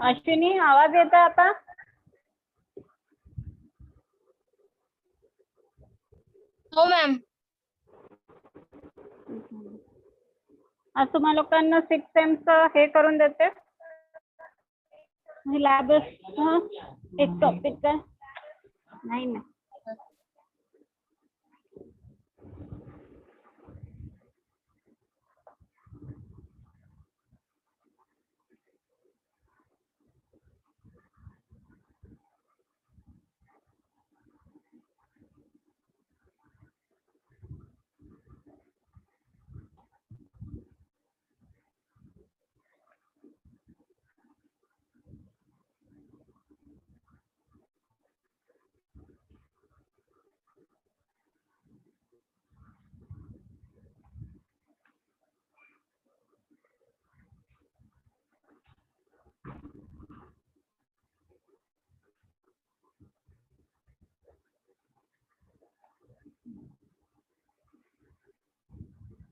अश्विनी आवाज येतोय आता? हो मॅम. आज तुम्हा लोकांना 6 सेमचं हे करून देते सिलॅबस. एक टॉपिक का नाही ना.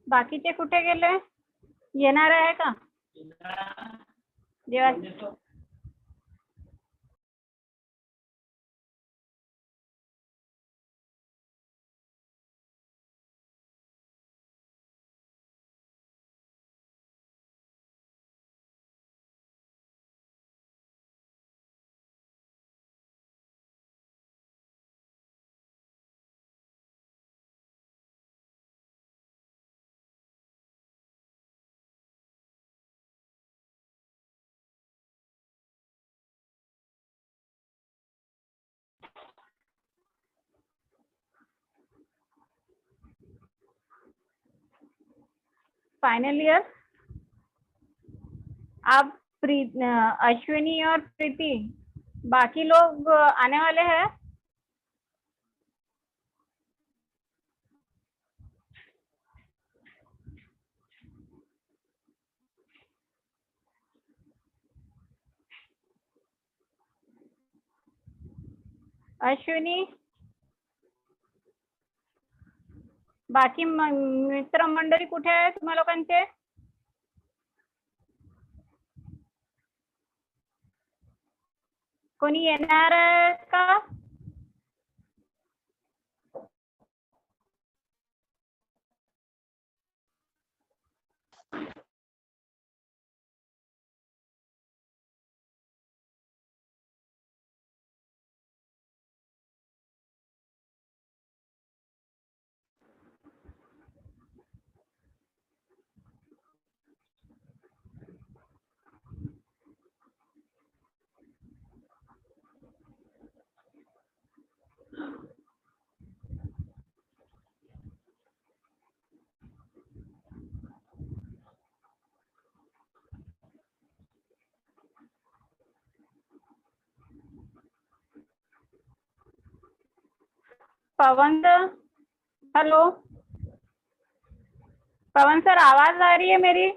बाकीचे कुठे गेले? येणार आहे का जेव्हा? फाइनल ईयर आप अश्विनी और प्रीति, बाकी लोग आने वाले हैं? अश्विनी, बाकी मित्र मंडळी कुठे आहे तुम्हा लोकांचे? कोणी येणार आहे का? पवन सर, हेलो पवन सर, आवाज आ रही है मेरी?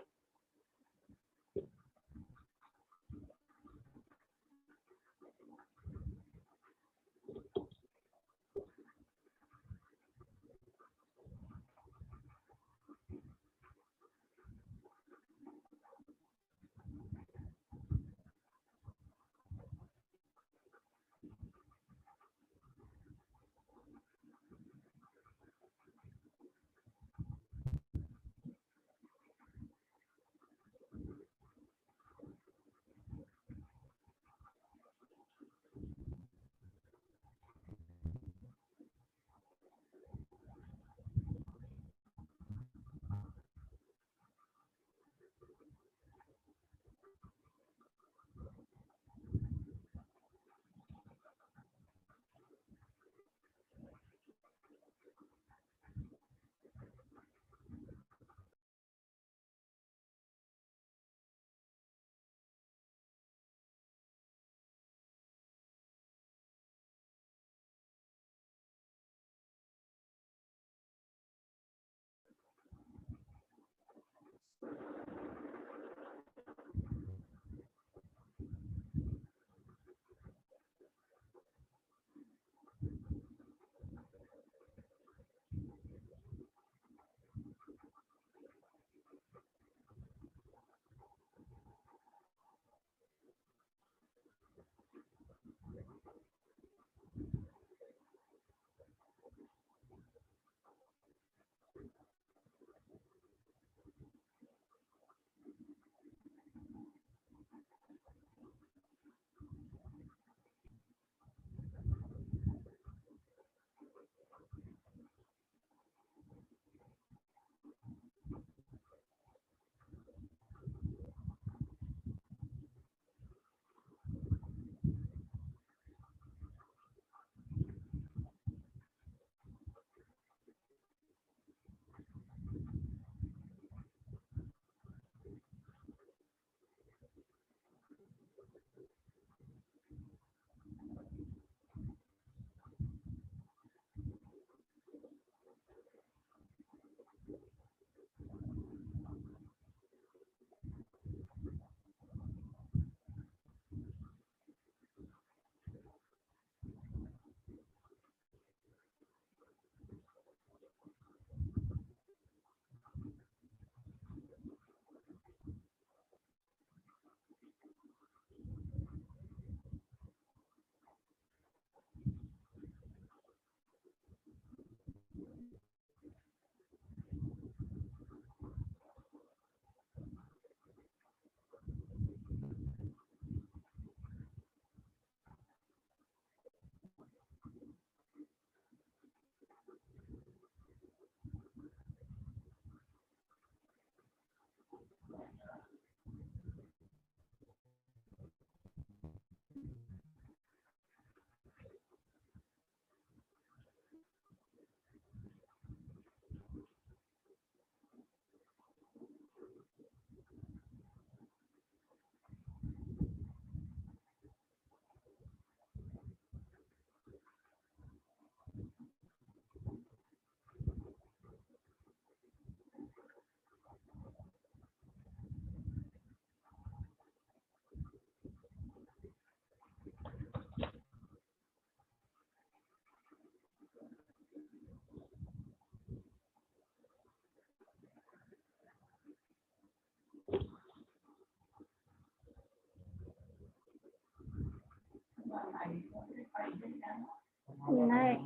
नाही.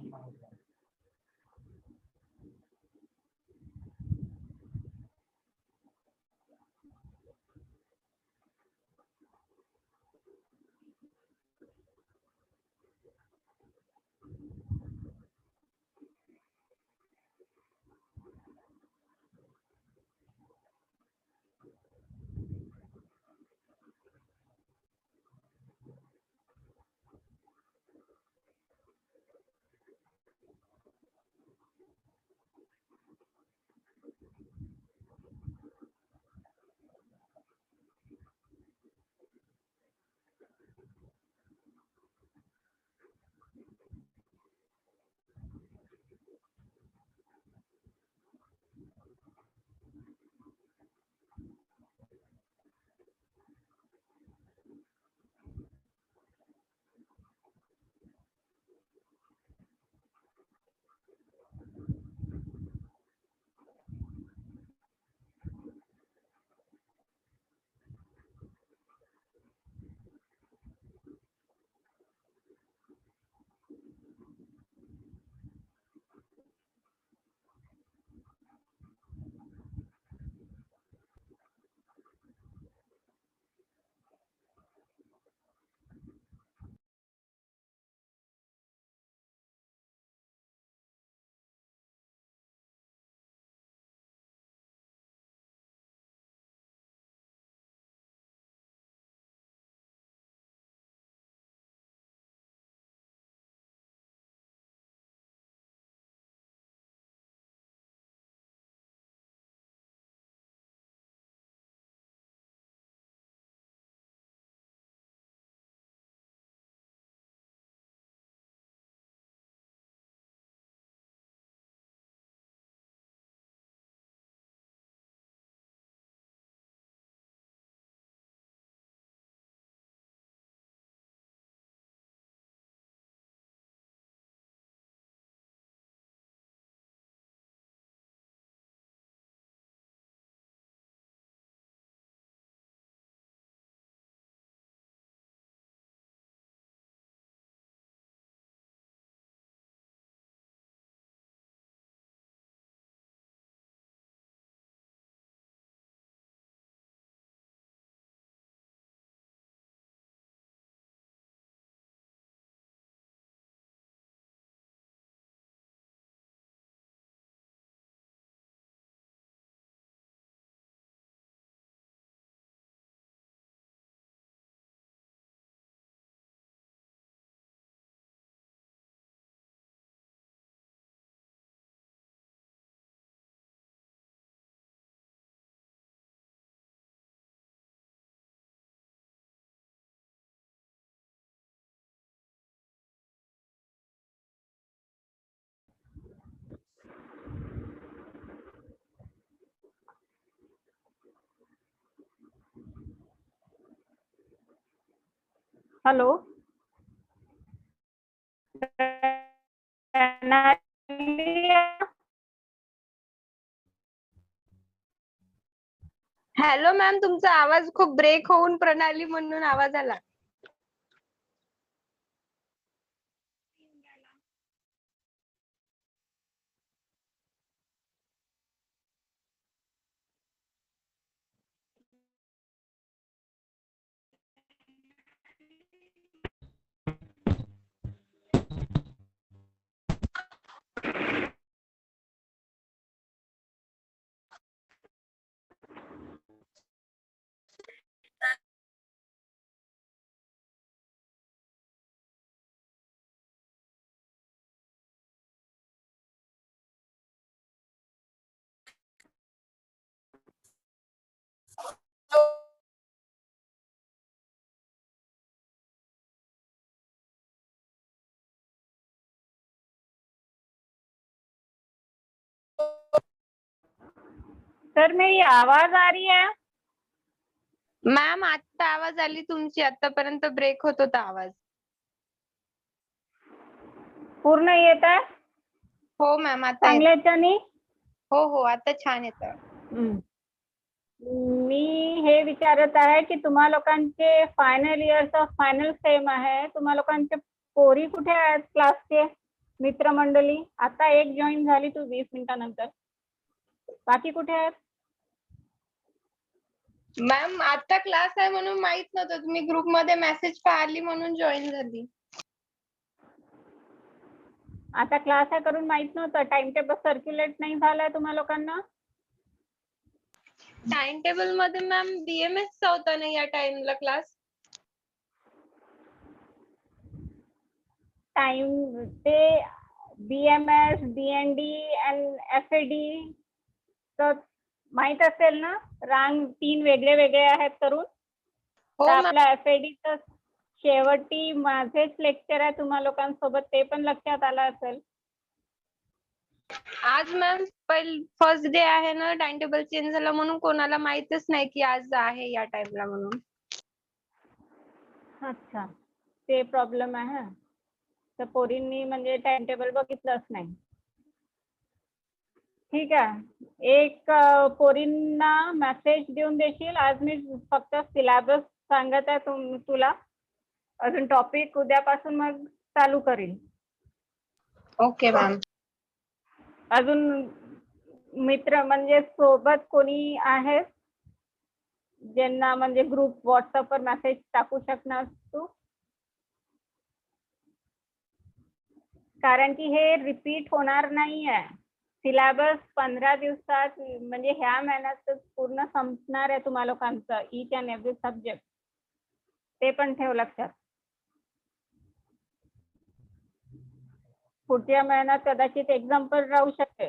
हॅलो. हॅलो मॅम, तुमचा आवाज खूप ब्रेक होऊन प्रणाली म्हणून आवाज आला. सर मेरी आवाज आ रही है? मॅम आता आवाज आली तुमची, आतापर्यंत ब्रेक होत होता आवाज. पूर्ण येत आहे? हो मॅम, आता येत. चांगल्याच्यानी? हो हो, आता छान येतं. मी हे विचारत आहे की तुम्हा लोकांचे फायनल इयरचा फायनल सेम आहे, तुम्हा लोकांचे पोरी कुठे आहेत क्लासचे? मित्रमंडळी आता एक जॉईन झाली तू 20 मिनिटानंतर. बाकी कुठे आहेत? मॅम आता क्लास आहे म्हणून माहित नव्हतं, तुम्ही ग्रुप मध्ये मेसेज पाहिली म्हणून जॉईन झाली. आता क्लास आहे करून माहित नव्हतं? टाइम टेबल सर्क्युलेट नाही झालाय तुम्हा लोकांना? टाइम टेबल मध्ये मॅम BMS चा होता ना या टाइमला क्लास. टाइम ते BMS, DND आणि FAD तर माहित असेल ना? रांग 3 वेगळे वेगळे आहेत करून. हो तर मॅम. आपल्या FAD तर शेवटी माझेच लेक्चर आहे तुम्हा लोकांसोबत, ते पण लक्षात आलं असेल. आज मॅम फर्स्ट डे आहे ना, टाइम टेबल चेंज झाला म्हणून कोणाला माहितच नाही की आज आहे या टाइमला म्हणून. अच्छा, ते प्रॉब्लेम आहे. तर पोरींनी म्हणजे टाइम टेबल बघितलंच नाही. ठीक आहे, एक पोरींना मेसेज देऊन देशील. आज मी फक्त सिलेबस सांगत आहे तुला, अजून टॉपिक उद्यापासून मग चालू करील. Okay ma'am. अजून मित्र म्हणजे सोबत कोणी आहे ज्यांना म्हणजे ग्रुप व्हॉट्सअपवर मेसेज टाकू शकणार तू? कारण की हे रिपीट होणार नाहीये. सिलेबस 15 दिवसात म्हणजे ह्या महिन्यात पूर्ण संपणार आहे तुम्हा लोकांचं, ईच अँड एव्हरी सब्जेक्ट. ते पण ठेव लक्षात. पुढच्या महिन्यात कदाचित एक्झाम पण राहू शकते.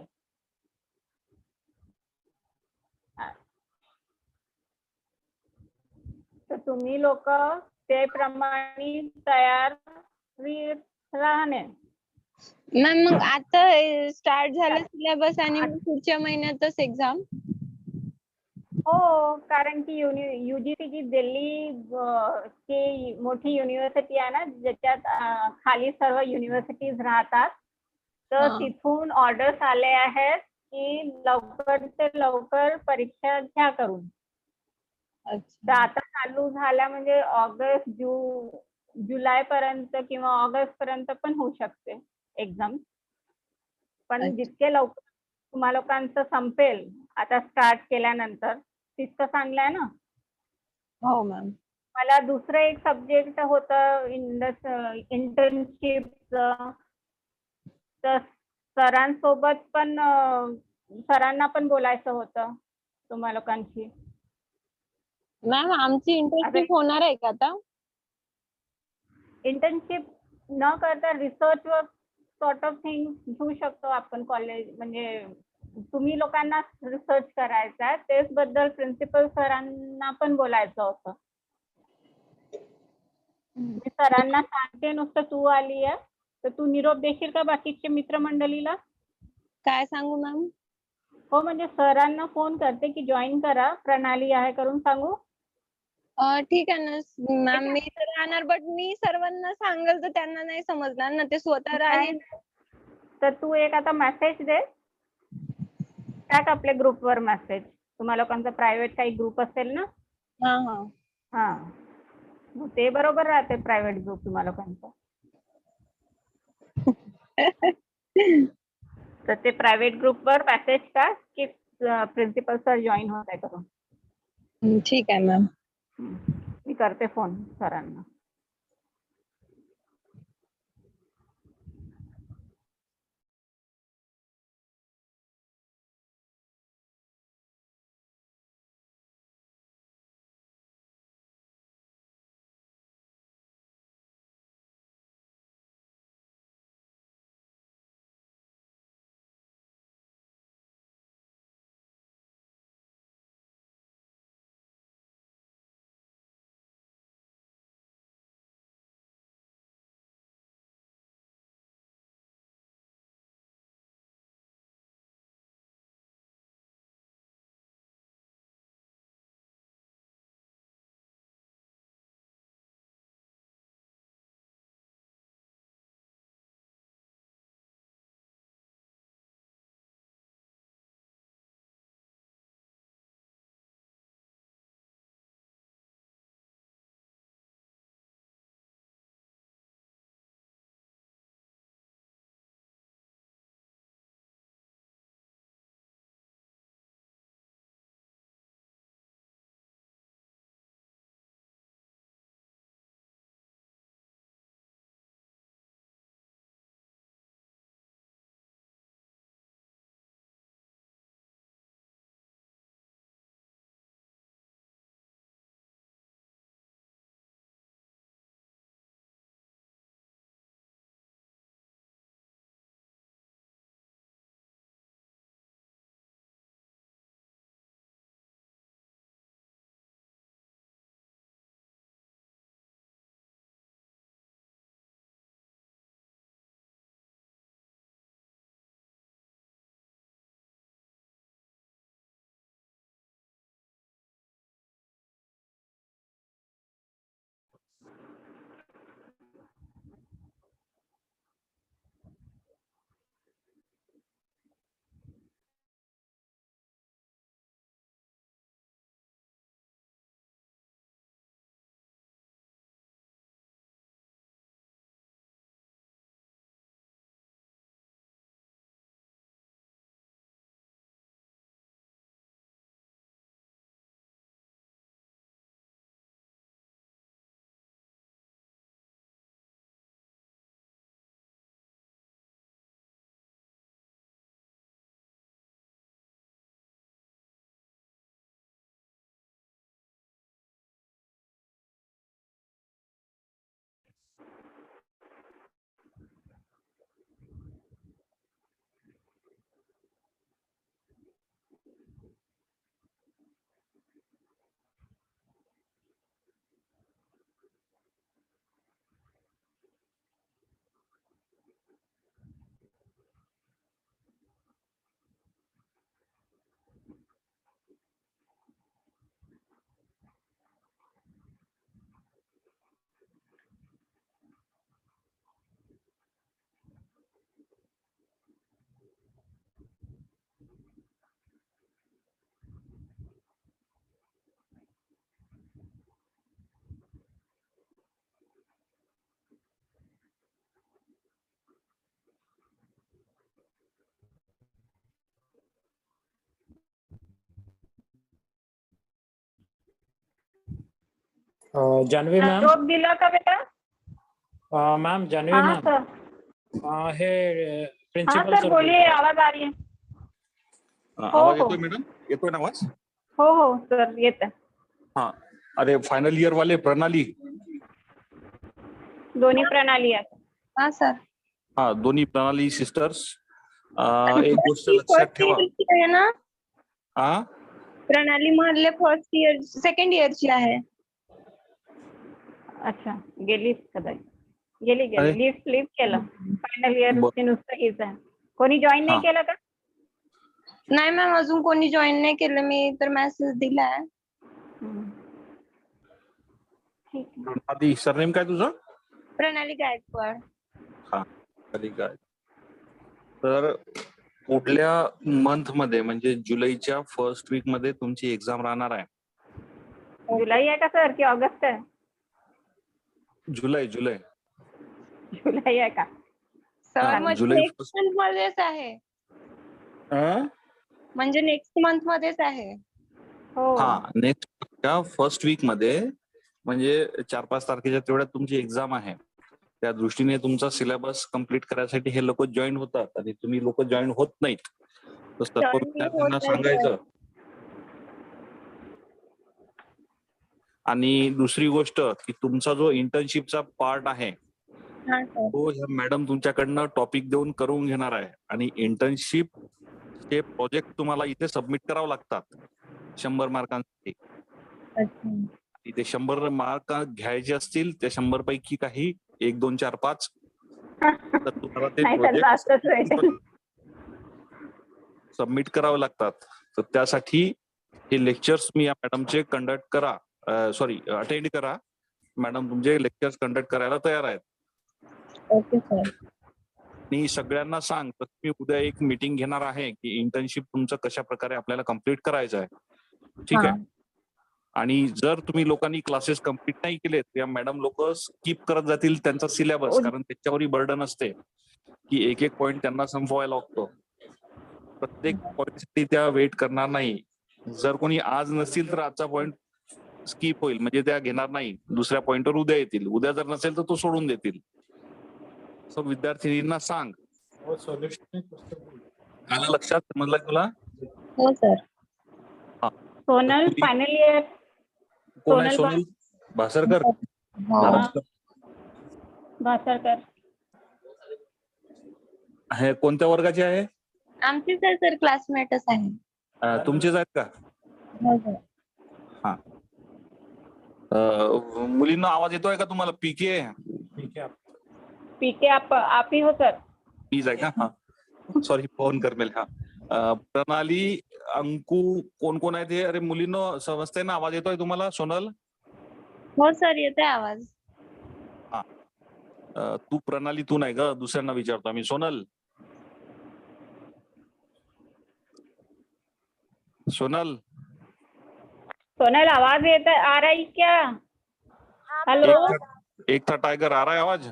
तर तुम्ही लोक त्याप्रमाणे तयार राहणे. मॅम मग आता स्टार्ट झालं सिलेबस आणि मग पुढच्या महिन्यातच एक्झाम. हो, कारण की UGC जी दिल्ली ची मोठी युनिव्हर्सिटी आहे ना, ज्याच्यात खाली सर्व युनिव्हर्सिटीज राहतात. तर हा. तिथून ऑर्डर्स आले आहेत की लवकर ते लवकर परीक्षा घ्या करून. तर अच्छा. आता चालू झाल्या म्हणजे ऑगस्ट जुलै पर्यंत किंवा ऑगस्ट पर्यंत पण होऊ शकते एक्झाम. पण अच्छा. जितके लवकर तुम्हा लोकांचं संपेल आता स्टार्ट केल्यानंतर तितकं चांगलं आहे ना. हो मॅम. मला दुसरं एक सब्जेक्ट होतं इंटर्नशिपचं. तर सरांसोबत पण सरांना पण बोलायचं होतं तुम्हा लोकांशी. मॅम आमची इंटर्नशिप होणार आहे का आता? इंटर्नशिप न करता research work sort of thing घेऊ शकतो आपण कॉलेज. म्हणजे तुम्ही लोकांना रिसर्च करायचा आहे, तेच बद्दल प्रिन्सिपल सरांना पण बोलायचं होतं. मी सरांना सांगते, नुसतं तू आली आहे तर तू निरोप देशील का बाकीच्या मित्रमंडळीला? काय सांगू मॅम? हो, म्हणजे सरांना फोन करते की जॉईन करा, प्रणाली आहे करून सांगू? ठीक आहे ना मॅम, मी तर राहणार, बट मी सर्वांना सांगेल तर त्यांना नाही समजणार ना, ते स्वतः राहील. तर तू एक आता मेसेज दे, टाक आपल्या ग्रुपवर मेसेज. तुम्हा लोकांचा प्रायव्हेट काही ग्रुप असेल ना? हा हा. हा, मग ते बरोबर राहते प्रायव्हेट ग्रुप तुम्हा लोकांचा. तर ते प्रायव्हेट ग्रुपवर मेसेज टाक की प्रिन्सिपल सर जॉईन होत आहे करून. ठीक आहे मॅम. मी करते फोन सरांना. जान्हवी मॅम निरोप दिला का बेटा? मॅम जान्हवी हाँ मॅम सर, हे हाँ प्रिन्सिपल सर सर बोलिए, आवाज आ रही है. आवाज हो. येतोय मॅडम? येतोय ना आवाज? हो हो सर येत आहे. हा. अरे फायनल इयर वाले प्रणाली, दोन्ही प्रणाली आहेत. हा सर. हा दोन्ही प्रणाली सिस्टर्स, एक गोष्ट लक्षात फर्स्ट ठेवा. इयरची आहे ना? हा प्रणाली मधले फर्स्ट इयर सेकंड इयरची आहे. अच्छा, गेली कदाचित. गेली अरे. लिफ्ट केलं. फायनल इयर बर. नुसतं हेच आहे. कोणी जॉईन नाही हा. केलं का? नाही मॅम, अजून कोणी जॉईन नाही केलं. मी तर मेसेज दिलाय. हम्म. ठीक आहे. प्रणाली सरनेम काय तुझं? प्रणाली गायकवाड. हा ठीक आहे. तर पुढल्या मंथ मध्ये म्हणजे जुलैच्या फर्स्ट वीक मध्ये तुमची एक्झाम राहणार आहे. जुलै आहे का सर की ऑगस्ट आहे? जुलै जुलै आहे का? सर हा, म्हणजे जुलै नेक्स्ट मंथ मध्येच आहे. म्हणजे नेक्स्ट मंथ मध्येच आहे. हो. हा नेक्स्ट फर्स्ट वीक मध्ये म्हणजे 4-5 तारखेच्या तेवढ्यात तुमची एक्झाम आहे. त्या दृष्टीने तुमचा सिलेबस कम्प्लीट करायसाठी हे लोक जॉईन होतात आणि तुम्ही लोक जॉईन होत नाहीत. तर सर्व Join मी होत विद्यार्थ्यांना नाही, सांगायचं. आणि दुसरी गोष्ट की तुमचा जो इंटर्नशिपचा पार्ट आहे हा सर. तो ह्या मॅडम तुमच्याकडनं टॉपिक देऊन करून घेणार आहे. आणि इंटर्नशिप चे प्रोजेक्ट तुम्हाला इथे सबमिट करावं लागतात 100 मार्कांसाठी. अच्छा. इथे 100 मार्क घ्यायचे असतील त्या 100 पैकी काही 1, 2, 4, 5 तर तुम्हाला ते नाही तर जास्तच प्रोजेक्ट भेटेल. सबमिट करावे लागतात. तर त्यासाठी हे लेक्चर्स मी या मॅडमचे कंडक्ट करा, अटेंड करा. मॅडम तुमचे लेक्चर्स कंडक्ट करायला तयार आहेत. Okay sir. मी सगळ्यांना सांग तर मी उद्या एक मीटिंग घेणार आहे की इंटर्नशिप तुमचं कशा प्रकारे आपल्याला कम्प्लीट करायचं आहे. ठीक आहे. आणि जर तुम्ही लोकांनी क्लासेस कम्प्लीट नाही केले तर या मॅडम लोक स्किप करत जातील त्यांचा सिलेबस, कारण त्याच्यावरही बर्डन असते की एक एक पॉईंट त्यांना संपवायला लागतो. प्रत्येक पॉईंटसाठी त्या वेट करणार नाही. जर कोणी आज नसतील तर आजचा पॉईंट स्किप होईल, म्हणजे त्या घेणार नाही. दुसऱ्या पॉईंटवर उद्या येतील. उद्या जर नसेल तर तो सोडून देतील. सो विद्यार्थिनींना सांग. आलं लक्षात? समजलं तुला? हो सर. Sonal final year. कोण आहे सोनल? भासरकर. भासरकर हे कोणत्या वर्गाचे आहे? आमचे सर क्लासमेटच आहे. तुमचेच आहेत का? हो सर. हा. मुलींना आवाज येतोय का तुम्हाला? पीके पीके आप ही हो सर. प्लीज आहे का? हा सॉरी, फोन कर मेल. हा प्रणाली, अंकू, कोण कोण आहे ते? अरे मुलींना समजतंय ना? आवाज येतोय तुम्हाला? सोनल हो सर, येतोय आवाज. हा. तू प्रणाली तू नाही ग, दुसऱ्यांना विचारतो आम्ही. सोनल, सोनल सोनल आवाज आ रही क्या? हेलो. एक था टाइगर आ रहा है आवाज?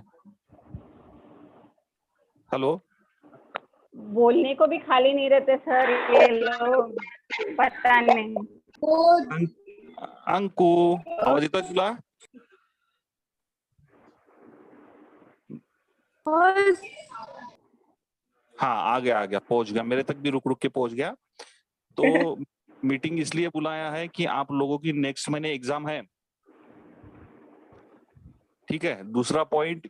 हेलो. बोलने को भी खाली नहीं रहते सर ये लोग, पता नहीं. अंकू, आवाज येतोय तुला? हाँ आ गया, पहुंच गया, मेरे तक भी रुक रुक के पहुंच गया. तो मीटिंग इसलिए बुलाया है कि आप लोगों की नेक्स्ट महीने एग्जाम है. ठीक है. दूसरा पॉइंट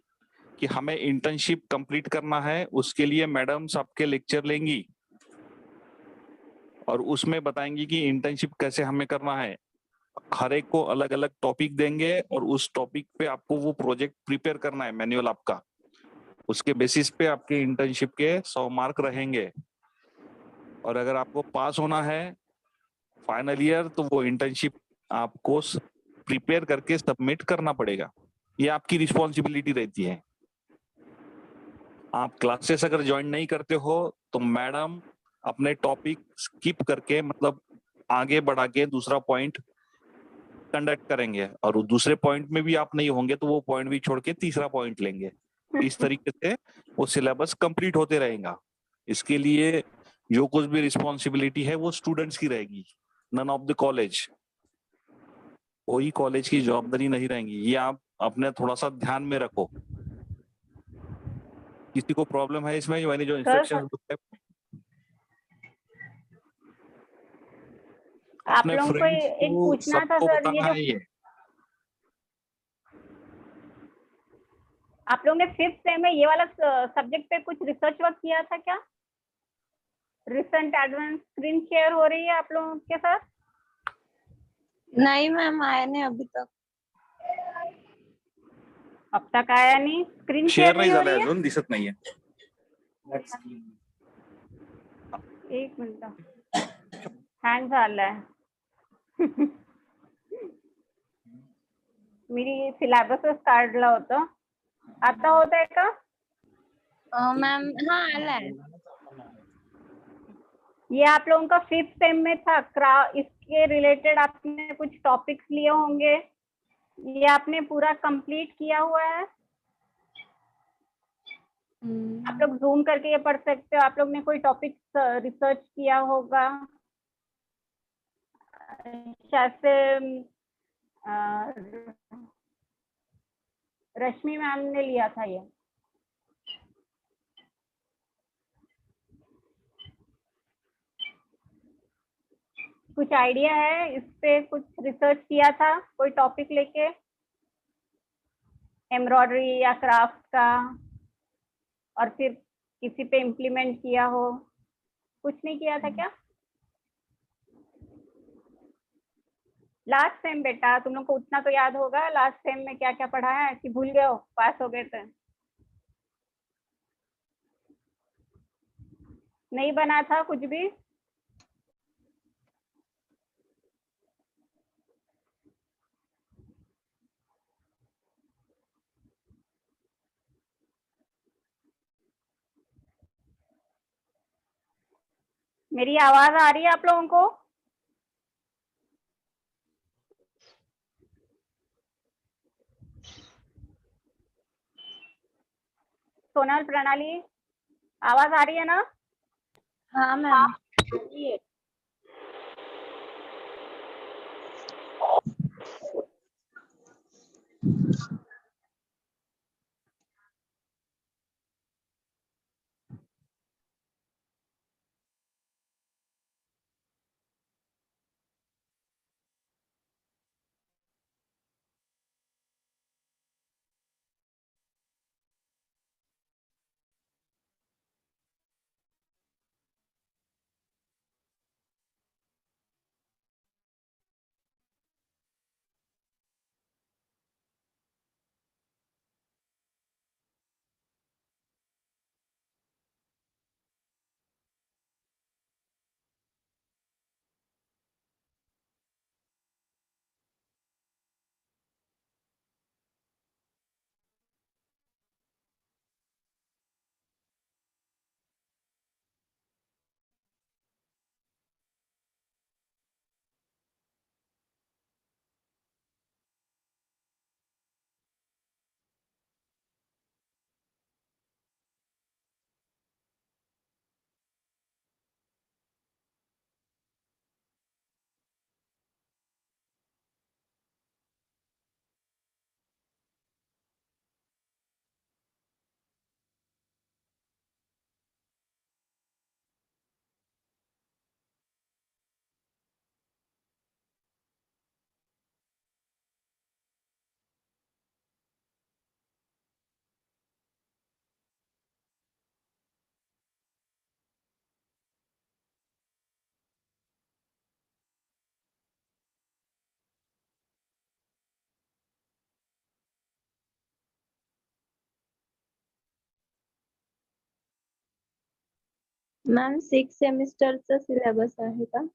कि हमें इंटर्नशिप कंप्लीट करना है, उसके लिए मैडम सबके लेक्चर लेंगी और उसमें बताएंगी कि इंटर्नशिप कैसे हमें करना है. हर एक को अलग अलग टॉपिक देंगे और उस टॉपिक पे आपको वो प्रोजेक्ट प्रिपेयर करना है, मैनुअल आपका. उसके बेसिस पे आपके इंटर्नशिप के 100 मार्क रहेंगे. और अगर आपको पास होना है फाइनल ईयर तो वो इंटर्नशिप आपको प्रिपेयर करके सबमिट करना पड़ेगा. ये आपकी रिस्पॉन्सिबिलिटी रहती है. आप क्लासेस अगर ज्वाइन नहीं करते हो तो मैडम अपने टॉपिक स्किप करके, मतलब आगे बढ़ा के दूसरा पॉइंट कंडक्ट करेंगे और दूसरे पॉइंट में भी आप नहीं होंगे तो वो पॉइंट भी छोड़ के तीसरा पॉइंट लेंगे. इस तरीके से वो सिलेबस कंप्लीट होते रहेगा. इसके लिए जो कुछ भी रिस्पॉन्सिबिलिटी है वो स्टूडेंट्स की रहेगी, नन ऑफ द कॉलेज. कोई कॉलेज की जवाबदारी नहीं रहेंगी, ये आप अपने थोड़ा सा ध्यान में रखो। किसी को प्रॉब्लम है इसमें, मैंने जो इंस्ट्रक्शन आप अपने लोगों को फ्रेंड्स एक को पूछना था सबको सर, ये बताना जो है ये। आप लोग ने 5th सेम में ये वाला सब्जेक्ट पे कुछ रिसर्च वर्क किया था क्या? रिसेंट एडवांस स्क्रीन शेयर हो रही है आप लोगों के साथ? नहीं मैम, आया नहीं अभी तक। अब तक आया नहीं, स्क्रीन शेअर शेयर नाही नहीं हो झालंय रही है? अजून, दिसत नाहीये। एक मिनिट, हँग झालाय. मी सिलेबसच काढलं होतं. आता होत आहे का? मैम हाँ आलाय. ये आप लोगों का 5th सेम में था. इसके रिलेटेड आपने कुछ टॉपिक्स लिए होंगे, ये आपने पूरा कंप्लीट किया हुआ है? आप लोग जूम करके ये पढ़ सकते हो. आप लोग ने कोई टॉपिक रिसर्च किया होगा, जैसे रश्मि मैम ने लिया था ये. कुछ आइडिया है इस पे? कुछ रिसर्च किया था कोई टॉपिक लेके, एम्ब्रॉयडरी या क्राफ्ट का, और फिर किसी पे इम्प्लीमेंट किया हो? कुछ नहीं किया था क्या? लास्ट सेम बेटा, तुम लोग को उतना तो याद होगा लास्ट सेम में क्या क्या पढ़ा है, कि भूल गए हो, पास हो गए थे? नहीं बना था कुछ भी? मेरी आवाज आ रही है आप लोगों को? सोनल, प्रणाली, आवाज आ रही है ना? हाँ मैम. मॅम 6 सेमिस्टरचा सिलेबस आहे का?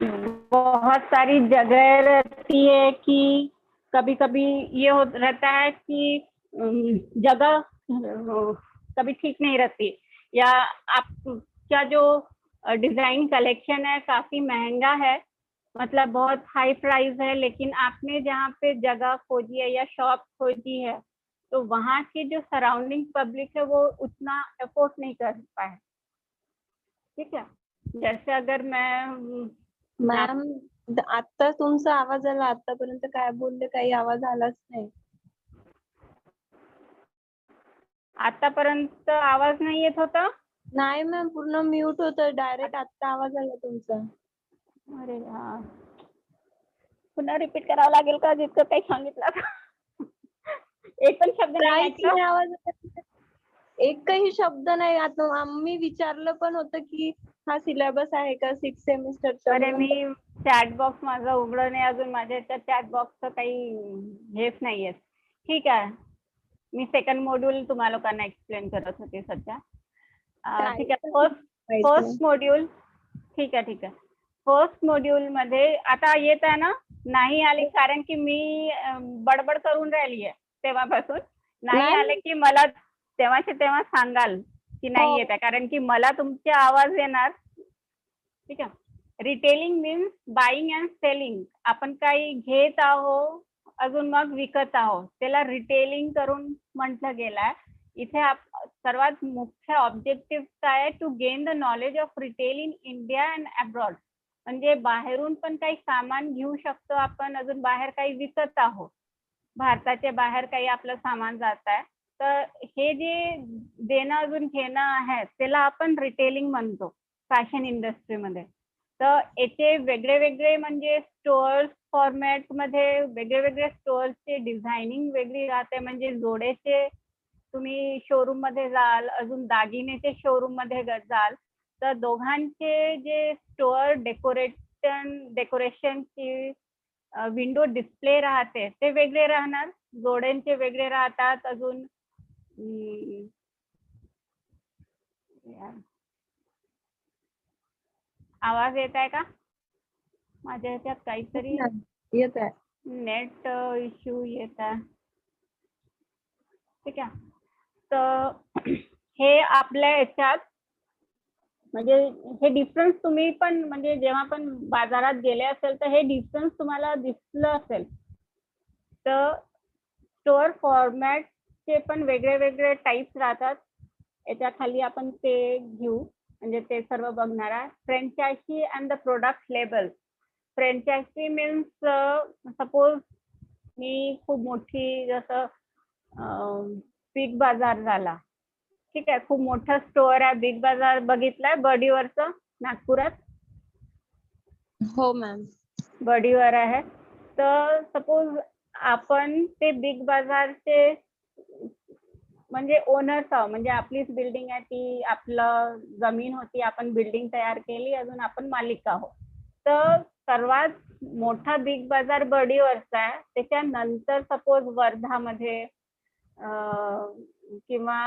बहुत सारी जगह रहती है कि कभी कभी ये हो रहता है कि जगह कभी ठीक नहीं रहती, या आपका जो डिजाइन कलेक्शन है काफी महंगा है, मतलब बहुत हाई प्राइस है, लेकिन आपने जहाँ पे जगह खोजी है या शॉप खोजी है तो वहाँ की जो सराउंडिंग पब्लिक है वो उतना अफोर्ड नहीं कर पाए। ठीक है, जैसे अगर मैं मॅम आता तुमचा आवाज आला, आतापर्यंत काय बोलले काही आवाज आलाच नाही. आतापर्यंत आवाज नाही येत होता. नाही मॅम, पूर्ण म्यूट होतं, डायरेक्ट आता आवाज आला तुमचा. अरे यार, पुन्हा रिपीट करावं लागेल का जितकं काही सांगितलं? एक पण शब्द नाही काहीच ऐकला. नाही आवाज आला. एकही शब्द नाही. आता आम्ही विचारलं पण होतं की हा सिलेबस आहे का 6 सेमिस्टरचा. अरे मी चॅट बॉक्स माझा उघडं नाही अजून, माझ्या याच्यात चॅट बॉक्सचं काही हेच नाहीये. ठीक आहे, मी सेकंड मॉड्यूल तुम्हा लोकांना एक्सप्लेन करत होते सध्या. ठीक आहे, फर्स्ट मॉड्यूल. ठीक आहे ठीक आहे, फर्स्ट मॉड्यूल मध्ये आता येत आहे ना? नाही आली कारण की मी बडबड करून राहिली आहे तेव्हापासून. नाही आले की मला तेव्हाचे तेव्हा सांगाल की नाही येत आहे, कारण की मला तुमचे आवाज येणार. ठीक आहे, retailing means buying and selling. आपण काही घेत आहोत अजून मग विकत आहोत, त्याला रिटेलिंग करून म्हटलं गेलंय. इथे सर्वात मुख्य ऑब्जेक्टिव्ह काय आहे? To gain the knowledge of retail in India and abroad. म्हणजे बाहेरून पण काही सामान घेऊ शकतो आपण, अजून बाहेर काही विकत आहोत, भारताच्या बाहेर काही आपलं सामान जात आहे, तर हे जे देणं अजून घेणं आहे त्याला आपण रिटेलिंग म्हणतो फॅशन इंडस्ट्रीमध्ये. तर याचे वेगळे वेगळे म्हणजे स्टोअर्स फॉर्मॅट मध्ये वेगळे वेगळे स्टोअर्सचे डिझायनिंग वेगळी राहते. म्हणजे जोडेचे तुम्ही शोरूम मध्ये जाल, अजून दागिनेचे शोरूम मध्ये जाल, तर दोघांचे जे स्टोअर डेकोरेशनची विंडो डिस्प्ले राहते ते वेगळे राहणार, जोड्यांचे वेगळे राहतात. अजून आवाज येत आहे का? माझ्या ह्याच्यात काहीतरी येत आहे, नेट इश्यू येत आहे. ठीक आहे, तर हे आपल्या याच्यात म्हणजे हे डिफरन्स तुम्ही पण म्हणजे जेव्हा पण बाजारात गेले असेल तर हे डिफरन्स तुम्हाला दिसलं असेल. तर स्टोअर फॉर्मॅटचे पण वेगळे वेगळे टाईप्स राहतात. याच्या खाली आपण ते घेऊ, म्हणजे ते सर्व बघणार आहे. Franchise and the product label. Franchise means suppose मी खूप मोठी, जसं बिग बाजार झाला, ठीक आहे, खूप मोठं स्टोअर आहे. बिग बाजार बघितलंय बर्डीवरचं, नागपुरात हो मॅम. बर्डीवर आहे. तर सपोज आपण ते बिग बाजारचे म्हणजे ओनर्स आहोत, म्हणजे आपलीच बिल्डिंग आहे, ती आपलं जमीन होती, आपण बिल्डिंग तयार केली, अजून आपण मालिक आहोत. तर सर्वात मोठा बिग बाजार बर्डीवरचा आहे. त्याच्यानंतर सपोज वर्धामध्ये किंवा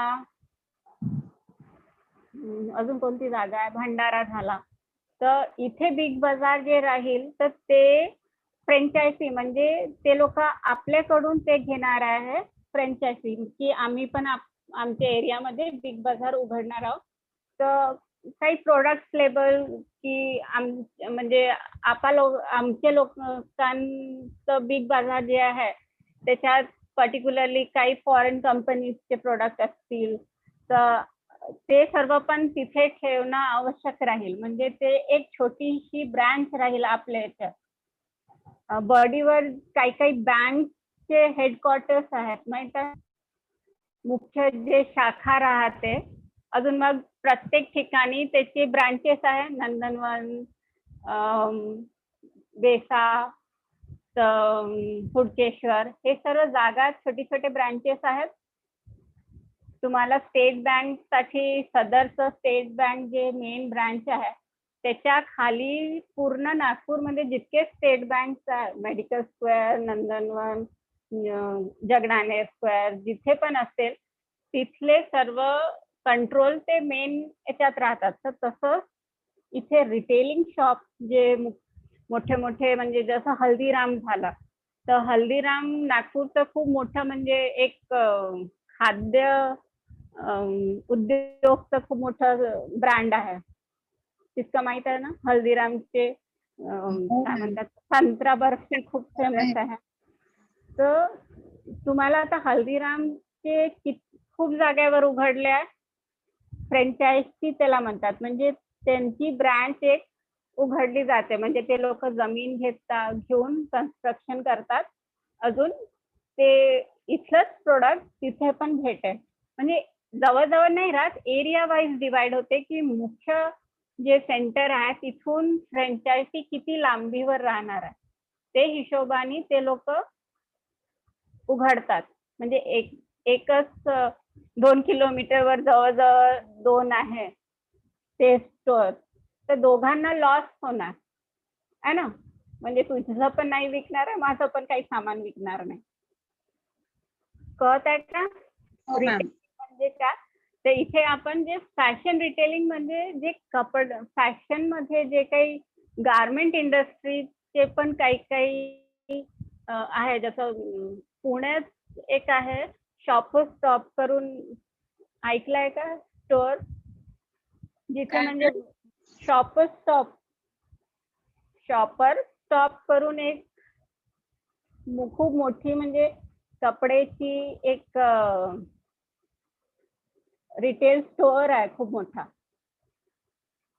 अजून कोणती जागा आहे, भंडारा झाला, तर इथे बिग बाजार जे राहील तर ते फ्रँचायझी, म्हणजे ते लोक आपल्याकडून ते घेणार आहे फ्रँचायझी, की आम्ही पण आमच्या एरियामध्ये बिग बाजार उघडणार आहोत. तर काही प्रोडक्ट लेबल की म्हणजे आमच्या लोकांचं बिग बाजार जे आहे त्याच्यात पर्टिक्युलरली काही फॉरेन कंपनीजचे प्रोडक्ट असतील तर ते सर्व पण तिथे ठेवणं आवश्यक राहील. म्हणजे ते एक छोटीशी ब्रँच राहील आपल्या याच्यात. बर्डीवर काही काही बँकचे हेडक्वार्टर्स आहेत माहित आहे, मुख्य जे शाखा राहते. अजून मग प्रत्येक ठिकाणी त्याचे ब्रांचेस आहे. नंदनवन, बेसा, हुडकेश्वर, हे सर्व जागा छोटे छोटे ब्रांचेस आहेत. तुम्हाला स्टेट बँक साठी सदरचं स्टेट बँक जे मेन ब्रांच आहे त्याच्या खाली पूर्ण नागपूरमध्ये जितके स्टेट बँक आहे, मेडिकल स्क्वेअर, नंदनवन, जगनाने स्क्वेअर, जिथे पण असेल तिथले सर्व कंट्रोल ते मेन याच्यात राहतात. तर तसं इथे रिटेलिंग शॉप जे मोठे मोठे म्हणजे जसं हल्दीराम झालं, तर हल्दीराम नागपूरचं खूप मोठं म्हणजे एक खाद्य उद्योगचं खूप मोठं ब्रँड आहे. तितकं माहित आहे ना हल्दीरामचे काय म्हणतात संत्रा बर्फी खूप फेमस आहे. तर तुम्हाला आता हल्दीरामचे खूप जागेवर उघडल्या फ्रँचायझी त्याला म्हणतात, म्हणजे त्यांची ब्रँच एक उघडली जाते, म्हणजे ते लोक जमीन घेऊन कन्स्ट्रक्शन करतात, अजून ते इथलंच प्रोडक्ट तिथे पण भेटेल, म्हणजे जवळजवळ नाही राहत, एरिया वाईज डिवाइड होते की मुख्य जे सेंटर आहे तिथून फ्रँचायझी किती लांबीवर राहणार आहे ते हिशोबाने ते लोक उघडतात. म्हणजे एकच 2 किलोमीटरवर जवळजवळ 2 आहे ते स्टोअर, तर दोघांना लॉस होणार आहे ना, म्हणजे तुझं पण नाही विकणार आहे, माझं पण काही सामान विकणार नाही. कळत आहे का? रिटेलिंग म्हणजे का, तर इथे आपण जे फॅशन रिटेलिंग म्हणजे जे फॅशन मध्ये जे काही गारमेंट इंडस्ट्रीचे पण काही आहे, जसं पुण्यात एक आहे शॉपर स्टॉप करून, ऐकलंय का स्टोअर, जिथे म्हणजे शॉपर स्टॉप करून एक खूप मोठी म्हणजे कपड्याची एक रिटेल स्टोअर आहे खूप मोठा.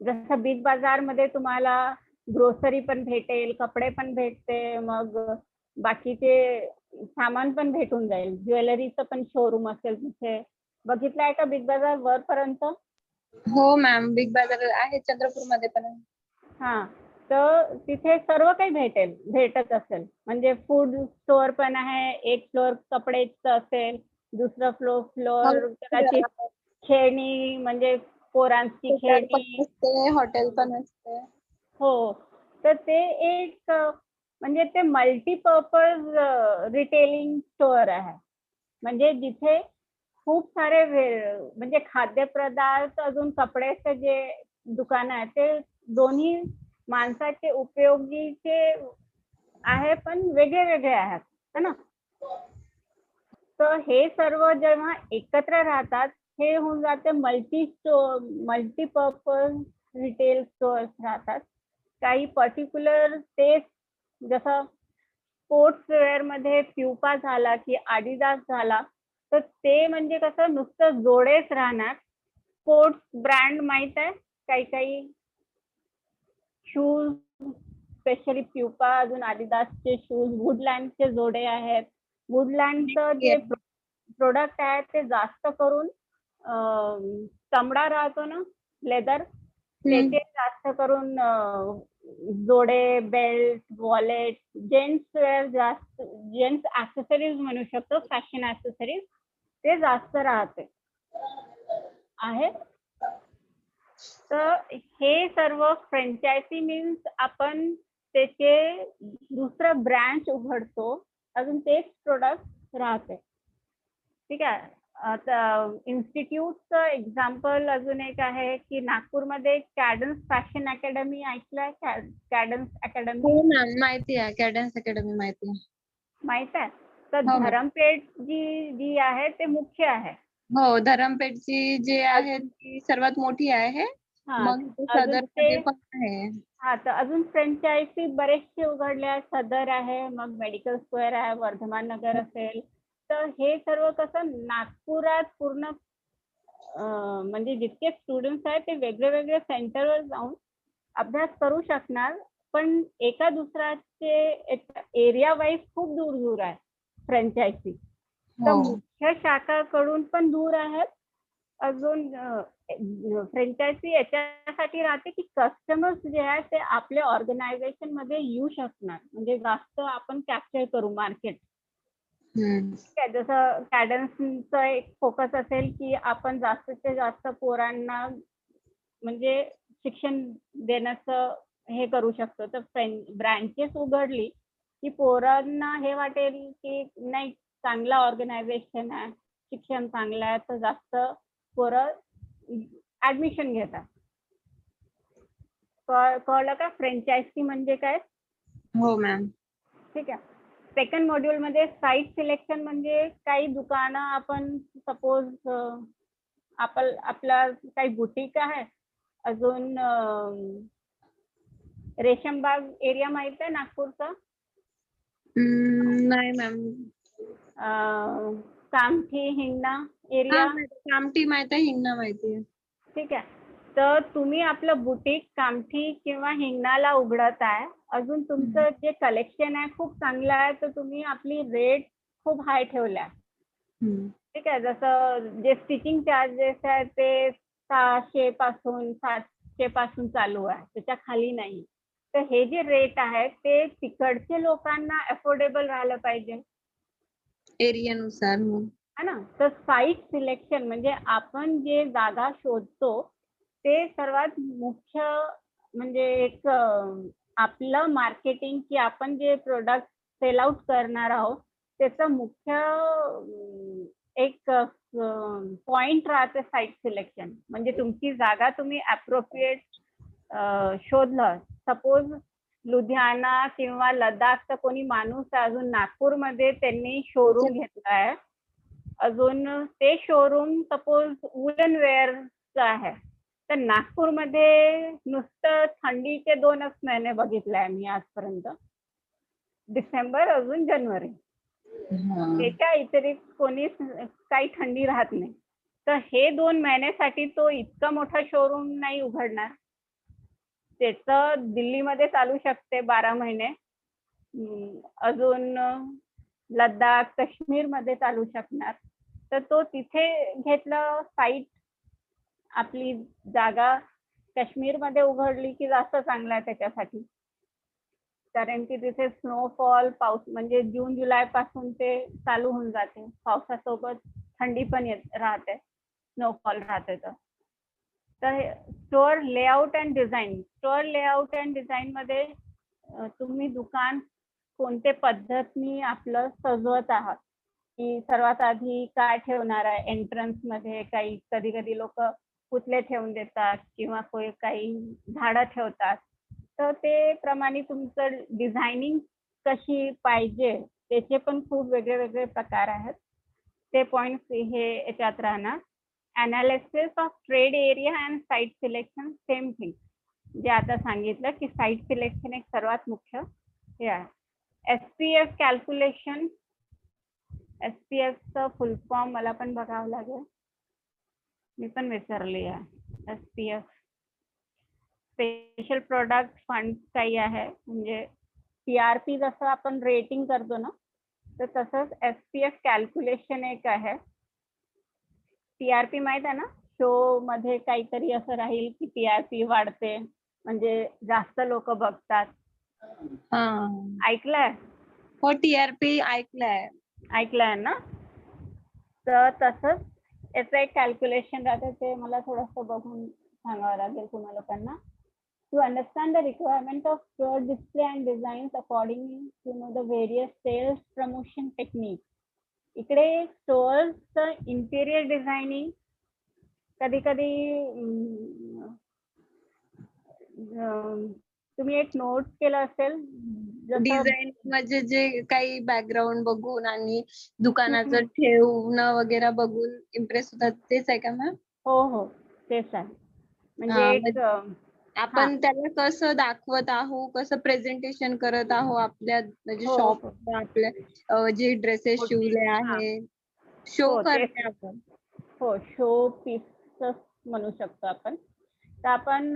जसं बिग बाजार मध्ये तुम्हाला ग्रोसरी पण भेटेल, कपडे पण भेटते, मग बाकीचे सामान पण भेटून जाईल, ज्वेलरीचं पण शोरूम असेल तिथे. बघितलं आहे का बिग बाजार वरपर्यंत? हो मॅम, बिग बाजार आहे चंद्रपूरमध्ये पण. हा, तर तिथे सर्व काही भेटत असेल, म्हणजे फूड स्टोअर पण आहे, एक फ्लोअर कपड्याचं असेल, दुसरं फ्लोअर कदाचित खेळणी म्हणजे पोरांची खेळणी, हॉटेल पण असते. हो, तर ते एक म्हणजे ते मल्टीपर्पज रिटेलिंग स्टोअर आहे, म्हणजे जिथे खूप सारे म्हणजे खाद्यपदार्थ अजून कपड्याचे जे दुकान आहे ते दोन्ही माणसाचे उपयोगीचे आहे, पण वेगळे वेगळे आहेत है ना. तर हे सर्व जेव्हा एकत्र राहतात हे होऊन जाते मल्टीपर्पज रिटेल स्टोअर्स राहतात. काही पर्टिक्युलर ते जसं स्पोर्ट्स वेअर मध्ये प्युपा झाला की आडिडास झाला, तर ते म्हणजे कसं नुसतं जोडेच राहणार. स्पोर्ट्स ब्रँड माहित आहे, काही शूज, स्पेशली प्युपा, अजून आडिडासचे शूज, वुडलँडचे जोडे आहेत. वुडलँडचं जे प्रोडक्ट आहे ते जास्त करून चमडा राहतो ना, लेदर, त्याचे जास्त करून जोडे, बेल्ट, वॉलेट, जेंट्स वेअर, जास्त जेंट्स ऍक्सेसरीज म्हणू शकतो, फॅशन ऍक्सेसरीज, ते जास्त राहते आहे. तर हे सर्व फ्रँचायझी मीन्स आपण त्याचे दुसरं ब्रँच उघडतो, अजून तेच प्रोडक्ट राहते. ठीक आहे. आता इन्स्टिट्यूटचं एक्झाम्पल अजून एक आहे की नागपूरमध्ये कॅडन्स फॅशन अकॅडमी, ऐकलंय कॅडन्स अकॅडमी? हो मॅम, माहिती आहे, कॅडन्स अकॅडमी माहिती आहे. माहित आहे. तर धरमपेठ जी आहे ते मुख्य आहे. हो, धरमपेठची जी आहे ती सर्वात मोठी आहे. मग सदर पण आहे. हा, तर अजून फ्रँचायझी बरेचसे उघडले, सदर आहे, मग मेडिकल स्क्वेअर आहे, वर्धमान नगर असेल. तर हे सर्व कसं नागपुरात पूर्ण म्हणजे जितके स्टुडंट्स आहेत ते वेगळे वेगळे सेंटरवर जाऊन अभ्यास करू शकणार, पण एका दुसऱ्याचे एरिया वाईज खूप दूर दूर आहे फ्रँचायझी. तर मुख्य शाखाकडून पण दूर आहेत. अजून फ्रँचायझी याच्यासाठी राहते की कस्टमर्स जे आहेत ते आपल्या ऑर्गनायझेशन मध्ये येऊ शकणार, म्हणजे जास्त आपण कॅप्चर करू मार्केट. जसं कॅडन्सचं एक फोकस असेल की आपण जास्तीत जास्त पोरांना म्हणजे शिक्षण देण्याचं हे करू शकतो. तर ब्रँचेस उघडली की पोरांना हे वाटेल की नाही, चांगला ऑर्गनायझेशन आहे, शिक्षण चांगलं आहे, तर जास्त पोरं ऍडमिशन घेतात. कळलं का फ्रँचायझी म्हणजे काय? हो मॅम. ठीक आहे. सेकंड मॉड्यूल मध्ये साईट सिलेक्शन म्हणजे काही दुकानं आपण सपोज आपला काही बुटीक आहे, अजून रेशमबाग एरिया माहित आहे नागपूरचा, नाही मॅम. कामठी हिंगणा एरिया, कामठी माहिती आहे, हिंगणा माहिती आहे. ठीक आहे. तर तुम्ही आपलं बुटीक कामठी किंवा हिंगणाला उघडत आहे, अजून तुमचं जे कलेक्शन आहे खूप चांगलं आहे, तर तुम्ही आपली रेट खूप हाय ठेवल्या. ठीक आहे. जसं जे स्टिचिंग चार्जेस आहे ते 600 पासून 700 पासून चालू आहे, त्याच्या खाली नाही. तर हे जे रेट आहे ते तिकडचे लोकांना अफोर्डेबल राहिलं पाहिजे, एरियानुसार. है ना. तर साईट सिलेक्शन म्हणजे आपण जे जागा शोधतो ते सर्वात मुख्य म्हणजे एक आपलं मार्केटिंग की आपण जे प्रोडक्ट सेल आउट करणार आहोत त्याचं मुख्य एक पॉइंट राहते साईट सिलेक्शन. म्हणजे तुमची जागा तुम्ही अप्रोप्रिएट शोधलं, सपोज लुधियाना किंवा लडाखचा कोणी माणूस आहे, अजून नागपूरमध्ये त्यांनी शोरूम घेतला आहे, अजून ते शोरूम सपोज वुलन वेअरचं आहे, तर नागपूरमध्ये नुसतं थंडीचे 2च महिने बघितले आहे मी आजपर्यंत, डिसेंबर अजून जानेवारी. त्याच्या व्यतिरिक्त कोणीच काही थंडी राहत नाही. तर हे 2 महिन्यासाठी तो इतका मोठा शोरूम नाही उघडणार. त्याचं दिल्लीमध्ये चालू शकते 12 महिने, अजून लडाख काश्मीरमध्ये चालू शकणार. तर तो तिथे घेतलं साईट, आपली जागा काश्मीरमध्ये उघडली की जास्त चांगलं आहे त्याच्यासाठी, कारण की तिथे स्नोफॉल पाऊस म्हणजे जून जुलै पासून ते चालू होऊन जाते, पावसासोबत थंडी पण राहते, स्नोफॉल राहते. तर store layout and design, store layout and design मध्ये तुम्ही दुकान कोणत्या पद्धतीने आपलं सजवत आहात, की सर्वात आधी काय ठेवणार आहे एंट्रन्स मध्ये, काही कधी कधी लोक पुतळे ठेवून देतात किंवा काही झाडं ठेवतात. तर ते प्रमाणे तुमचं डिझायनिंग कशी पाहिजे त्याचे पण खूप वेगळे वेगळे प्रकार आहेत. ते पॉइंट्स हे याच्यात राहणार. Analysis of trade area and site selection, same thing जे आता सांगितलं की साईट सिलेक्शन एक सर्वात मुख्य हे आहे. SPF कॅल्क्युलेशन, SPFचं फुल फॉर्म मला पण बघावं लागेल, मी पण विसरली आहे. SPF स्पेशल प्रोडक्ट फंड काही आहे, म्हणजे TRP जसं आपण रेटिंग करतो ना, तर तसंच SPF कॅल्क्युलेशन एक आहे. TRP माहित आहे ना, शो मध्ये काहीतरी असं राहील की TRP वाढते म्हणजे जास्त लोक बघतात, ऐकलंय? हो, TRP ऐकलंय ना. तर तसंच याचं एक कॅल्क्युलेशन राहते, ते मला थोडंसं बघून सांगावं लागेल तुम्हाला लोकांना. To understand the requirement of store display and designs according to know the various sales promotion techniques. इकडे स्टोअर्सचं इंटेरियर डिझायनिंग कधी कधी तुम्ही एक नोट केलं असेल, डिझाईन म्हणजे जे काही बॅकग्राऊंड बघून आणि दुकानाचं ठेवणं वगैरे बघून इम्प्रेस होतात, तेच आहे का मॅम? हो तेच आहे. म्हणजे आपण त्याला कसं दाखवत आहोत, कसं प्रेझेंटेशन करत आहोत आपल्या म्हणजे शॉप, आपल्या जे ड्रेसेस शिवले आहे, शो करते आपण. हो, शो पीस म्हणू शकतो आपण. तर आपण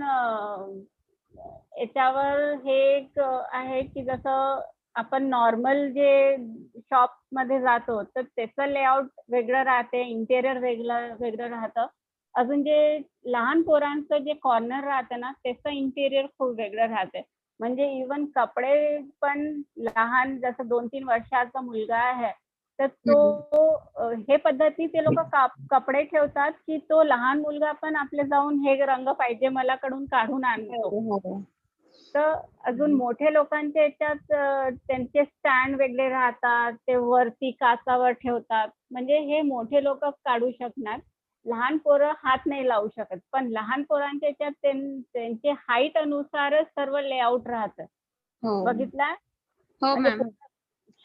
याच्यावर हे एक आहे की जसं आपण नॉर्मल जे शॉप मध्ये जातो तर त्याचं लेआउट वेगळं राहते, इंटेरियर वेगळं राहतं. अजून जे लहान पोरांचं जे कॉर्नर राहतं ना, त्याचं इंटेरियर खूप वेगळं राहते. म्हणजे इवन कपडे पण लहान, जसं 2-3 वर्षाचा मुलगा आहे तर तो हे पद्धती ते लोक कपडे ठेवतात की तो लहान मुलगा पण आपले जाऊन हे रंग पाहिजे मला कडून काढून आणतो. तर अजून मोठे लोकांच्या याच्यात त्यांचे स्टँड वेगळे राहतात, ते वरती काचावर ठेवतात, म्हणजे हे मोठे लोक काढू शकणार, लहान पोरं हात नाही लावू शकत. पण लहान पोरांच्या याच्यात त्यांचे हाईट अनुसारच सर्व लेआउट राहतं. हो बघितला हो म्हणजे मॅम.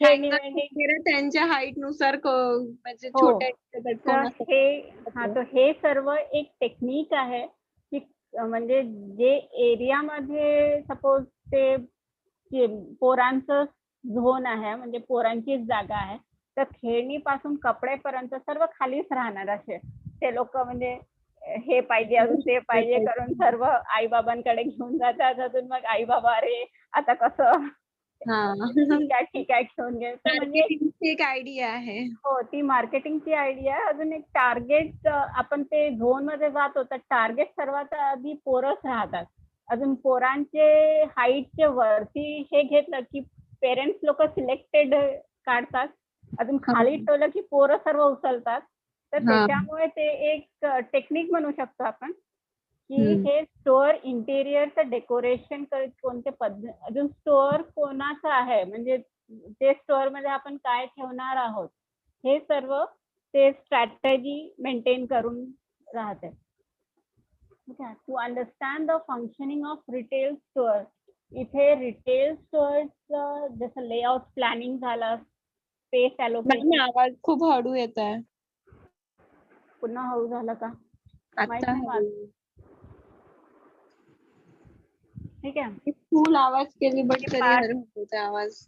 खेळणी हँगर वेंडिंग. वगैरे त्यांच्या हाईट नुसार म्हणजे हो. छोट्या तर कोण असं तर हे सर्व एक टेक्निक आहे की म्हणजे जे एरियामध्ये सपोज ते पोरांचं झोन आहे, म्हणजे पोरांचीच जागा आहे, तर खेळणीपासून कपडेपर्यंत सर्व खालीच राहणार असे ते लोक, म्हणजे हे पाहिजे अजून ते पाहिजे करून सर्व आई बाबांकडे घेऊन जातात. अजून मग आई बाबा अरे आता कसं, ठीक आहे घेऊन घे. तर म्हणजे मार्केटिंगची एक आयडिया आहे. हो, ती मार्केटिंगची आयडिया. अजून एक टार्गेट, आपण ते झोन मध्ये जात होतं, टार्गेट सर्वात आधी पोरच राहतात. अजून पोरांचे हाईटचे वरती हे घेतलं की पेरेंट्स लोक सिलेक्टेड काढतात, अजून खाली ठेवलं की पोरं सर्व उचलतात. तर त्याच्यामुळे ते एक टेक्निक म्हणू शकतो आपण की हे स्टोअर इंटेरियरचं डेकोरेशन कोणते पद्धत, अजून स्टोअर कोणाचं आहे, म्हणजे ते स्टोअर मध्ये आपण काय ठेवणार आहोत, हे सर्व ते स्ट्रॅटेजी मेंटेन करून राहते. To understand the functioning of retail store. इथे रिटेल स्टोअर्स जसं लेआउट प्लॅनिंग झालं, स्पेस ॲलोकेशन. आवाज खूप हळू येत आहे. पुन्हा हळू झालं का माहित आता नाही मला. ठीक आहे, फुल आवाज केली बट ते तरी पाच- हळू होते आवाज.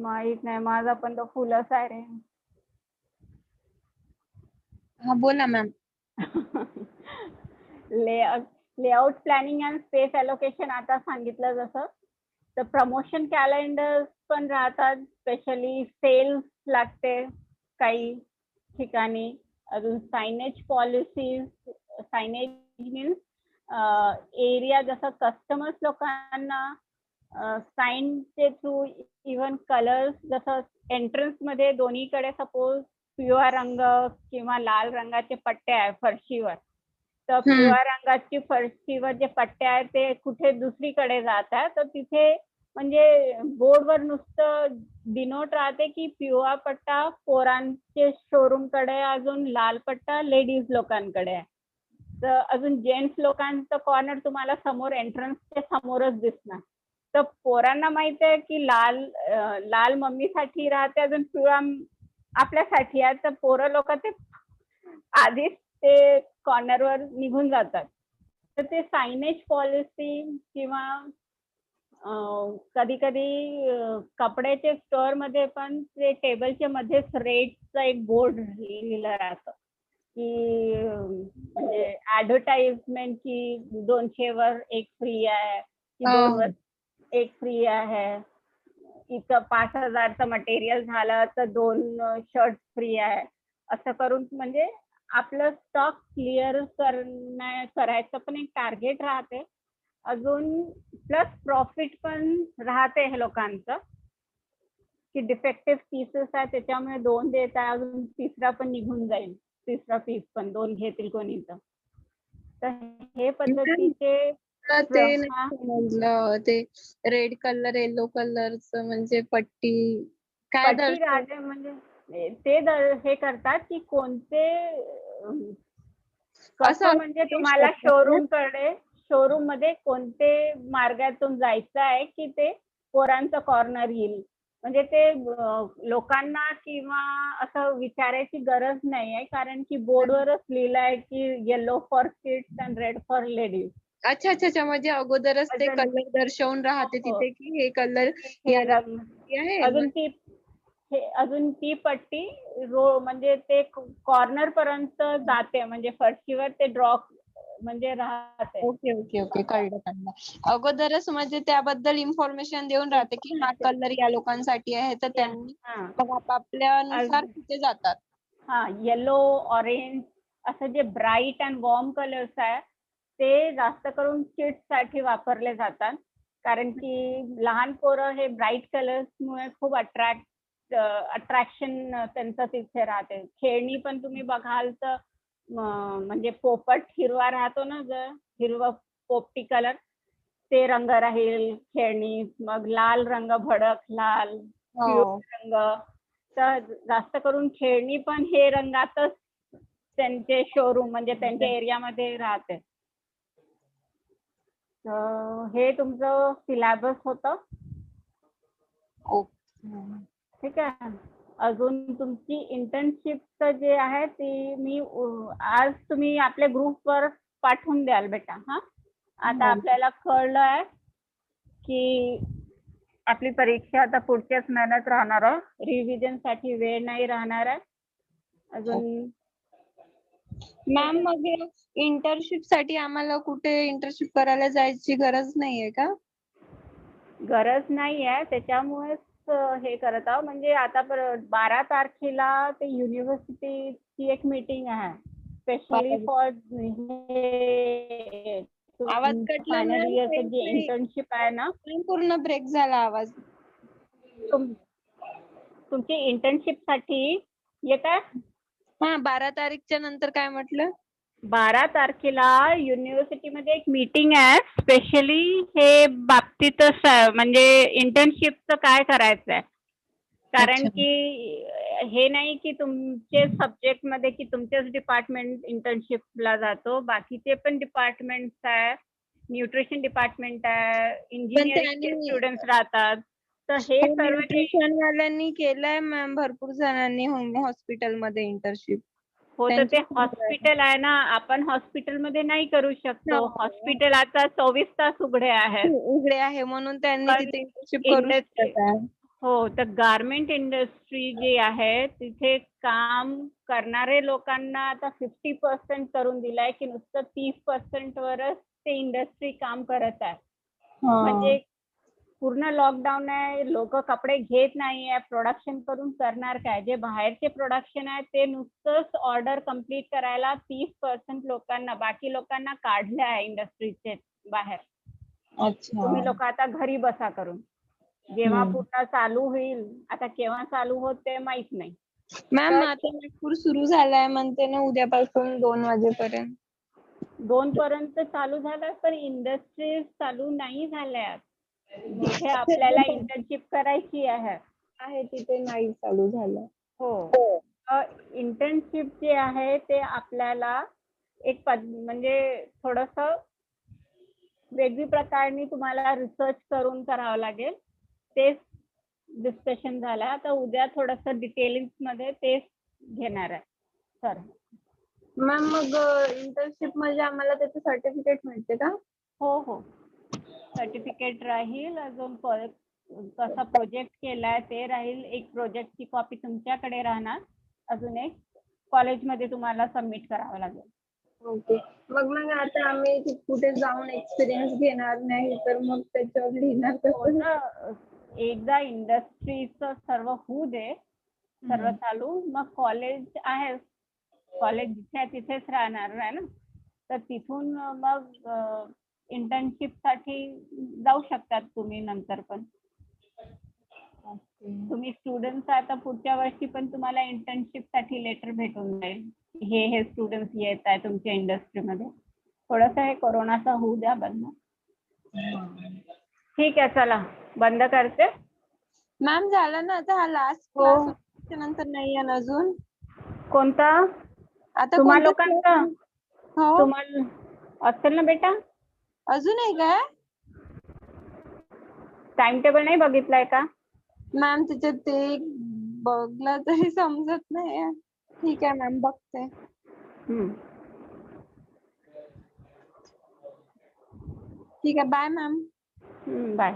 माहित नाही, माझा पण तो फुलच आहे रे. हा बोला ma'am. Layout planning and space allocation आता सांगितलं जसं. तर प्रमोशन कॅलेंडर पण राहतात, स्पेशली सेल्स लागते काही ठिकाणी. अजून signage policies, signage means area, जसं कस्टमर्स लोकांना साईनचे थ्रू, इवन कलर्स, जसं एंट्रन्स मध्ये दोन्हीकडे सपोज पिवळा रंग किंवा लाल रंगाचे पट्टे आहे फरशीवर, तर पिवळ्या रंगाची फरशीवर जे पट्टे आहेत ते कुठे दुसरीकडे जातात, तर तिथे म्हणजे बोर्डवर नुसतं डिनोट राहते की पिवळा पट्टा पोरांचे शोरूम कडे, अजून लाल पट्टा लेडीज लोकांकडे आहे. तर अजून जेंट्स लोकांचं कॉर्नर तुम्हाला समोर एंट्रन्सच्या समोरच दिसणार. तर पोरांना माहित आहे की लाल मम्मीसाठी राहते, अजून पिवळा आपल्यासाठी आहे. तर पोरं लोक ते आधीच ते कॉर्नरवर निघून जातात. तर ते सायनेज पॉलिसी किंवा कधी कधी कपड्याचे स्टोअर मध्ये पण ते टेबलच्या मध्येच रेटचा एक बोर्ड लिहिलं राहतं की म्हणजे ऍडव्हर्टाइजमेंट की 200 वर एक फ्री आहे, की 2 वर एक फ्री आहे, इथं 5,000चं मटेरियल झालं तर 2 शर्ट फ्री आहे, असं करून म्हणजे आपलं स्टॉक क्लिअर करायचं पण एक टार्गेट राहते. अजून प्लस प्रॉफिट पण राहते हे लोकांचं की डिफेक्टिव्ह पीसेस आहे त्याच्यामुळे 2 देत आहे, अजून तिसरा पण निघून जाईल, तिसरा पीस पण 2 घेतील कोणी. तर हे पद्धतीचे ते नाही समजलं, ते रेड कलर येलो कलरचं म्हणजे पट्टी काय पट्टी राहते, म्हणजे ते हे करतात की कोणते कसं, म्हणजे तुम्हाला शोरूम मध्ये कोणते मार्गातून जायचं आहे की ते पोरांचं कॉर्नर येईल. म्हणजे ते लोकांना किंवा असं विचारायची गरज नाही आहे, कारण की बोर्डवरच लिहिलं आहे की yellow for kids and red for ladies. अच्छा म्हणजे अगोदरच ते कलर दर्शवून राहते तिथे की हे कलर आहे. अजून ती पट्टी म्हणजे ते कॉर्नर पर्यंत जाते, म्हणजे फरशीवर ते ड्रॉ म्हणजे राहते. ओके कळलं. अगोदरच म्हणजे त्याबद्दल इन्फॉर्मेशन देऊन राहते की हा कलर या लोकांसाठी आहे, तर त्यांनी मग आपापल्यानुसार तिथे जातात. हा, येलो, ऑरेंज असं जे ब्राईट अँड वॉर्म कलर्स आहे ते जास्त करून किड्स साठी वापरले जातात, कारण की लहान पोरं हे ब्राईट कलर्स मुळे खूप अट्रॅक्शन त्यांचं तिथे राहते. खेळणी पण तुम्ही बघाल तर म्हणजे पोपट हिरवा राहतो ना, जर हिरवा पोपटी कलर, ते रंग राहील खेळणी. मग लाल रंग, भडक लाल, पिवळा रंग. तर जास्त करून खेळणी पण हे रंगातच त्यांचे शोरूम म्हणजे त्यांच्या एरियामध्ये राहते. हे तुमचं सिलेबस होतं. ओके. ठीक आहे. अजून तुमची इंटर्नशिपचं जे आहे ती मी आज तुम्ही आपल्या ग्रुपवर पाठवून द्याल बेटा. हा, आता आपल्याला कळलं आहे की आपली परीक्षा आता पुढच्याच महिन्यात राहणार आहे. रिव्हिजन साठी वेळ नाही राहणार आहे अजून. मॅम मग इंटर्नशिप साठी आम्हाला कुठे इंटर्नशिप करायला जायची गरज नाहीये का? गरज नाही आहे, त्याच्यामुळेच हे करत आहोत. म्हणजे आता 12 तारखेला ते युनिव्हर्सिटीची एक मीटिंग आहे स्पेशली फॉर आवाज कटला फायनल मॅम. इयरचं जे इंटर्नशिप आहे ना. पूर्ण ब्रेक झाला आवाज. तुमची इंटर्नशिप साठी येत आहे. हा, 12 तारीखच्या नंतर काय म्हटलं? 12 तारखेला युनिव्हर्सिटीमध्ये एक मीटिंग आहे स्पेशली हे बाबतीतच म्हणजे इंटर्नशिपचं काय करायचं आहे. कारण की हे नाही की तुमचे सब्जेक्ट मध्ये की तुमचेच डिपार्टमेंट इंटर्नशिपला जातो, बाकीचे पण डिपार्टमेंट्स आहे, न्यूट्रिशन डिपार्टमेंट आहे, इंजिनिअरिंगचे स्टुडंट्स राहतात. तर हे सर्व न्यूट्रिशन वाल्यांनी केलंय मॅम, भरपूर जणांनी हॉस्पिटलमध्ये इंटर्नशिप. हो, तर ते हॉस्पिटल आहे ना, आपण हॉस्पिटलमध्ये नाही करू शकतो. हॉस्पिटल आता 24 तास उघडे आहेत. उघडे आहे म्हणून त्यांनी पण तिथे इंटर्नशिप करू शकत आहे. हो, तर गारमेंट इंडस्ट्री जी आहे तिथे काम करणारे लोकांना आता 50% करून दिलाय की नुसतं 30% वरच ते इंडस्ट्री काम करत आहे. म्हणजे पूर्ण लॉकडाऊन आहे, लोक कपडे घेत नाहीये, प्रोडक्शन करून करणार काय. जे बाहेरचे प्रोडक्शन आहे ते नुसतंच ऑर्डर कम्प्लीट करायला 30% लोकांना, बाकी लोकांना काढले आहे इंडस्ट्रीचे बाहेर. तुम्ही लोक आता घरी बसा करून. जेव्हा पुन्हा चालू होईल, आता केव्हा चालू होत ते माहित नाही. मॅम आता नागपूर सुरू झालाय म्हणते ना उद्यापासून 2 वाजेपर्यंत. 2 पर्यंत चालू झालं, पण इंडस्ट्रीज चालू नाही झाल्या. जिथे आपल्याला इंटर्नशिप करायची आहे तिथे नाही चालू झालं. हो, इंटर्नशिप जे आहे ते आपल्याला एक म्हणजे थोडस वेगळी प्रकारने तुम्हाला रिसर्च करून करावं लागेल. तेच डिस्कशन झालं. आता उद्या थोडस डिटेलिंग मध्ये तेच घेणार आहे सर. मॅम मग इंटर्नशिप म्हणजे आम्हाला त्याचं सर्टिफिकेट मिळते का? हो, सर्टिफिकेट राहील. अजून कसा प्रोजेक्ट केलाय ते राहील. एक प्रोजेक्टची कॉपी तुमच्याकडे राहणार. अजून एक कॉलेजमध्ये तुम्हाला सबमिट करावं लागेल. ओके. मग आता आम्ही कुठे जाऊन एक्सपिरियन्स घेणार नाही तर मग त्याच्यावर लिहिणार कसं? एकदा इंडस्ट्रीचं सर्व होऊ दे, सर्व चालू, मग कॉलेज आहे, कॉलेज जिथे आहे तिथेच राहणार आहे ना. तर तिथून मग इंटर्नशिप साठी जाऊ शकतात तुम्ही नंतर पण. तुम्ही स्टुडंट्स आता पुढच्या वर्षी पण तुम्हाला इंटर्नशिप साठी लेटर भेटून जाईल. हे स्टुडंट्स येत आहे तुमच्या इंडस्ट्रीमध्ये. थोडस हे कोरोनाचा होऊ द्या बंद. ठीक आहे, चला बंद करते. मॅम झालं ना आता हा लास्ट क्लास, नंतर नाही आहे अजून. कोणता? आता तुम्हा लोकांचा हो तुम्हाला असेल ना बेटा. अजून आहे काय? टाइम टेबल नाही बघितलाय का? मॅम त्याच्यात ते बघला तरी समजत नाही. ठीक आहे मॅम, बघते. ठीक आहे, बाय मॅम. बाय.